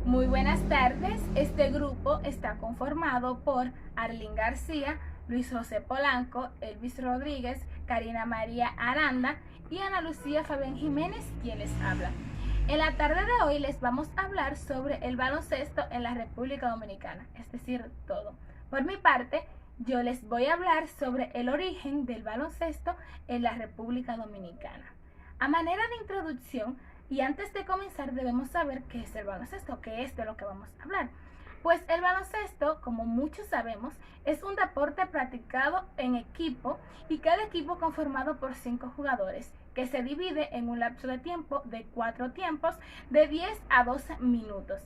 Muy buenas tardes. Este grupo está conformado por Arlín García, Luis José Polanco, Elvis Rodríguez, Karina María Aranda y Ana Lucía Fabián Jiménez, quienes hablan. En la tarde de hoy les vamos a hablar sobre el baloncesto en la República Dominicana, es decir, todo. Por mi parte, yo les voy a hablar sobre el origen del baloncesto en la República Dominicana. A manera de introducción, y antes de comenzar debemos saber qué es el baloncesto, qué es de lo que vamos a hablar. Pues el baloncesto, como muchos sabemos, es un deporte practicado en equipo y cada equipo conformado por 5 jugadores, que se divide en un lapso de tiempo de 4 tiempos de 10 a 12 minutos.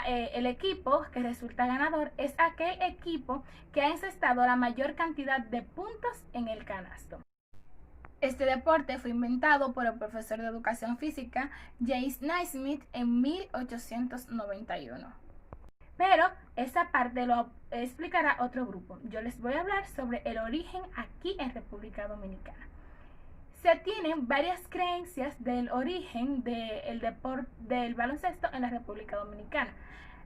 El equipo que resulta ganador es aquel equipo que ha encestado la mayor cantidad de puntos en el canasto. Este deporte fue inventado por el profesor de educación física James Naismith en 1891. Pero esa parte lo explicará otro grupo. Yo les voy a hablar sobre el origen aquí en República Dominicana. Se tienen varias creencias del origen del baloncesto en la República Dominicana.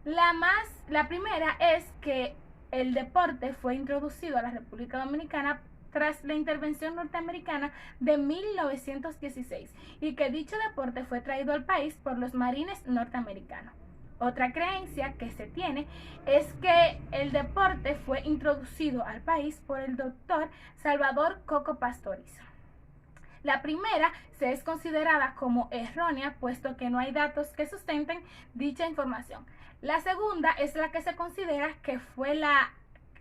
La primera es que el deporte fue introducido a la República Dominicana tras la intervención norteamericana de 1916 y que dicho deporte fue traído al país por los marines norteamericanos. Otra creencia que se tiene es que el deporte fue introducido al país por el doctor Salvador Coco Pastoriza. La primera se es considerada como errónea, puesto que no hay datos que sustenten dicha información. La segunda es la que se considera que fue la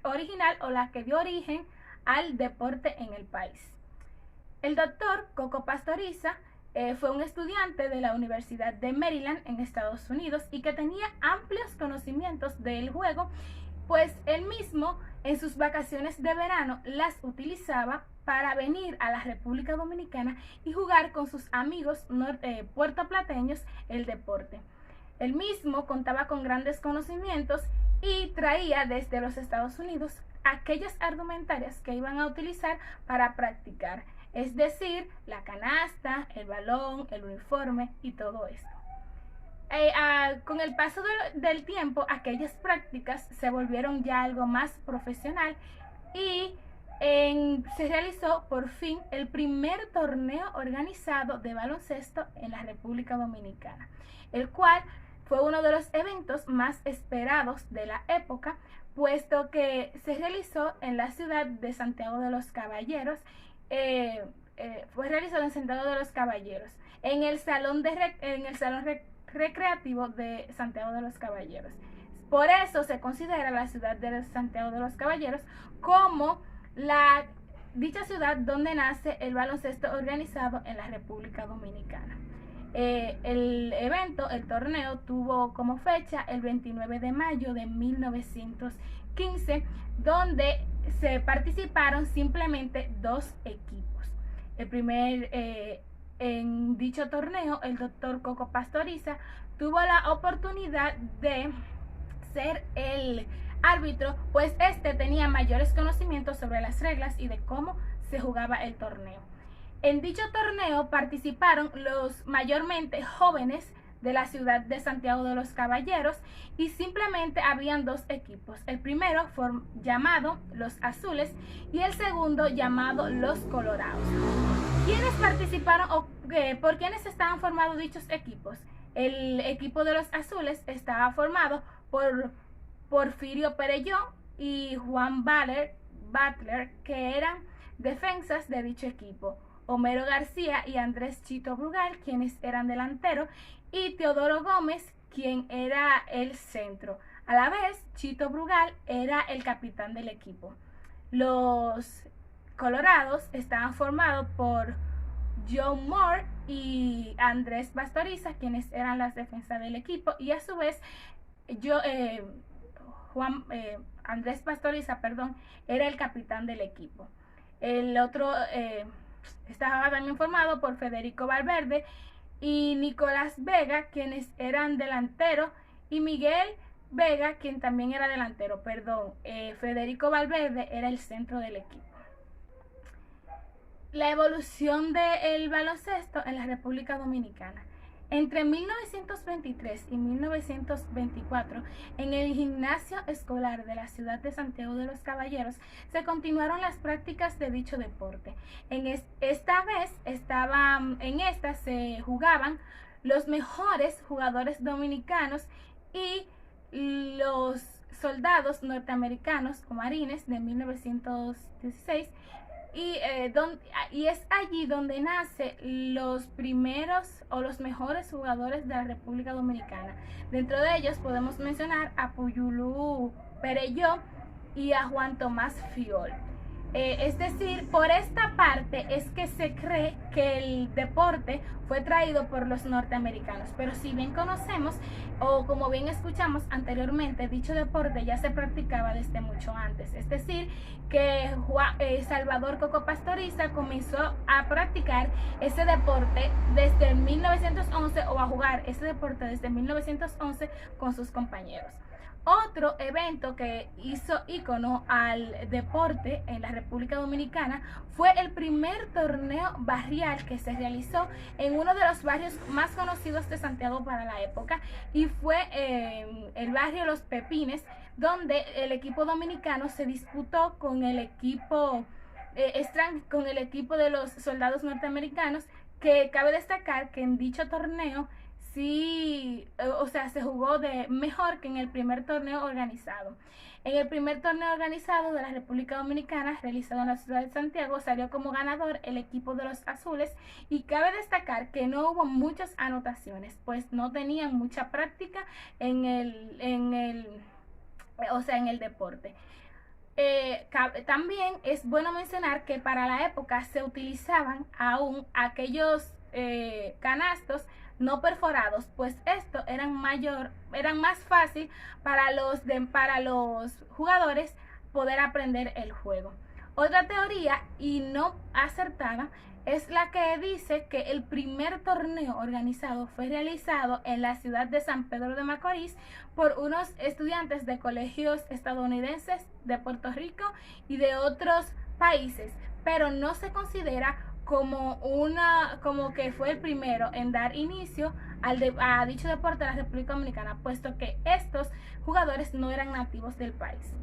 original o la que dio origen al deporte en el país. El doctor Coco Pastoriza fue un estudiante de la Universidad de Maryland en Estados Unidos y que tenía amplios conocimientos del juego, pues él mismo en sus vacaciones de verano las utilizaba para venir a la República Dominicana y jugar con sus amigos puertoplateños el deporte. Él mismo contaba con grandes conocimientos y traía desde los Estados Unidos aquellas argumentarias que iban a utilizar para practicar, es decir, la canasta, el balón, el uniforme y todo esto. Con el paso del tiempo, aquellas prácticas se volvieron ya algo más profesional y se realizó por fin el primer torneo organizado de baloncesto en la República Dominicana, el cual fue uno de los eventos más esperados de la época, puesto que se realizó en la ciudad de Santiago de los Caballeros. Fue realizado en Santiago de los Caballeros, en el salón recreativo de Santiago de los Caballeros. Por eso se considera la ciudad de Santiago de los Caballeros como dicha ciudad donde nace el baloncesto organizado en la República Dominicana. El evento, el torneo, tuvo como fecha el 29 de mayo de 1915, donde se participaron simplemente 2 equipos. En dicho torneo, el doctor Coco Pastoriza tuvo la oportunidad de ser el árbitro, pues este tenía mayores conocimientos sobre las reglas y de cómo se jugaba el torneo. En dicho torneo participaron los mayormente jóvenes de la ciudad de Santiago de los Caballeros y simplemente habían 2 equipos. El primero fue llamado los Azules y el segundo llamado los Colorados. ¿Quiénes participaron o por quiénes estaban formados dichos equipos? El equipo de los Azules estaba formado por Porfirio Perelló y Juan Butler, que eran defensas de dicho equipo. Homero García y Andrés Chito Brugal, quienes eran delanteros, y Teodoro Gómez, quien era el centro. A la vez, Chito Brugal era el capitán del equipo. Los Colorados estaban formados por John Moore y Andrés Pastoriza, quienes eran las defensas del equipo, y a su vez Andrés Pastoriza, era el capitán del equipo. El otro estaba también formado por Federico Valverde y Nicolás Vega, quienes eran delanteros, y Miguel Vega, quien también era delantero. Federico Valverde era el centro del equipo. La evolución del baloncesto en la República Dominicana. Entre 1923 y 1924, en el gimnasio escolar de la ciudad de Santiago de los Caballeros, se continuaron las prácticas de dicho deporte. Esta se jugaban los mejores jugadores dominicanos y los soldados norteamericanos o marines de 1916, y es allí donde nacen los primeros o los mejores jugadores de la República Dominicana. Dentro de ellos podemos mencionar a Puyulú Perelló y a Juan Tomás Fiol. Es decir, por esta parte es que se cree que el deporte fue traído por los norteamericanos, pero si bien conocemos o como bien escuchamos anteriormente, dicho deporte ya se practicaba desde mucho antes. Es decir, que Salvador Coco Pastoriza comenzó a practicar ese deporte desde 1911 o a jugar ese deporte desde 1911 con sus compañeros. Otro evento que hizo ícono al deporte en la República Dominicana fue el primer torneo barrial que se realizó en uno de los barrios más conocidos de Santiago para la época, y fue el barrio Los Pepines, donde el equipo dominicano se disputó con el equipo de los soldados norteamericanos, que cabe destacar que en dicho torneo sí, se jugó de mejor que en el primer torneo organizado. En el primer torneo organizado de la República Dominicana, realizado en la ciudad de Santiago, salió como ganador el equipo de los azules, y cabe destacar que no hubo muchas anotaciones, pues no tenían mucha práctica en el deporte. También es bueno mencionar que para la época se utilizaban aún aquellos canastos no perforados, pues esto eran más fácil para los jugadores poder aprender el juego. Otra teoría, y no acertada, es la que dice que el primer torneo organizado fue realizado en la ciudad de San Pedro de Macorís por unos estudiantes de colegios estadounidenses, de Puerto Rico y de otros países, pero no se considera como que fue el primero en dar inicio a dicho deporte de la República Dominicana, puesto que estos jugadores no eran nativos del país.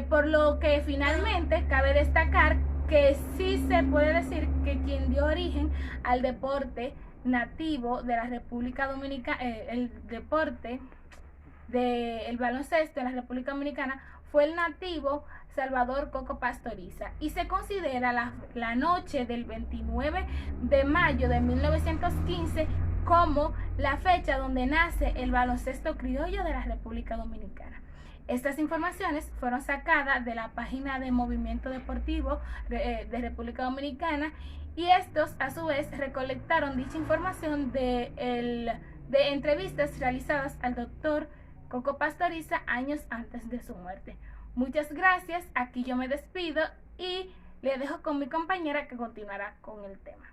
Por lo que finalmente cabe destacar que sí se puede decir que quien dio origen al deporte nativo de la República Dominicana, el deporte del baloncesto en la República Dominicana, fue el nativo Salvador Coco Pastoriza, y se considera la noche del 29 de mayo de 1915 como la fecha donde nace el baloncesto criollo de la República Dominicana. Estas informaciones fueron sacadas de la página de Movimiento Deportivo de República Dominicana, y estos a su vez recolectaron dicha información de entrevistas realizadas al doctor Coco Pastoriza años antes de su muerte. Muchas gracias, aquí yo me despido y le dejo con mi compañera que continuará con el tema.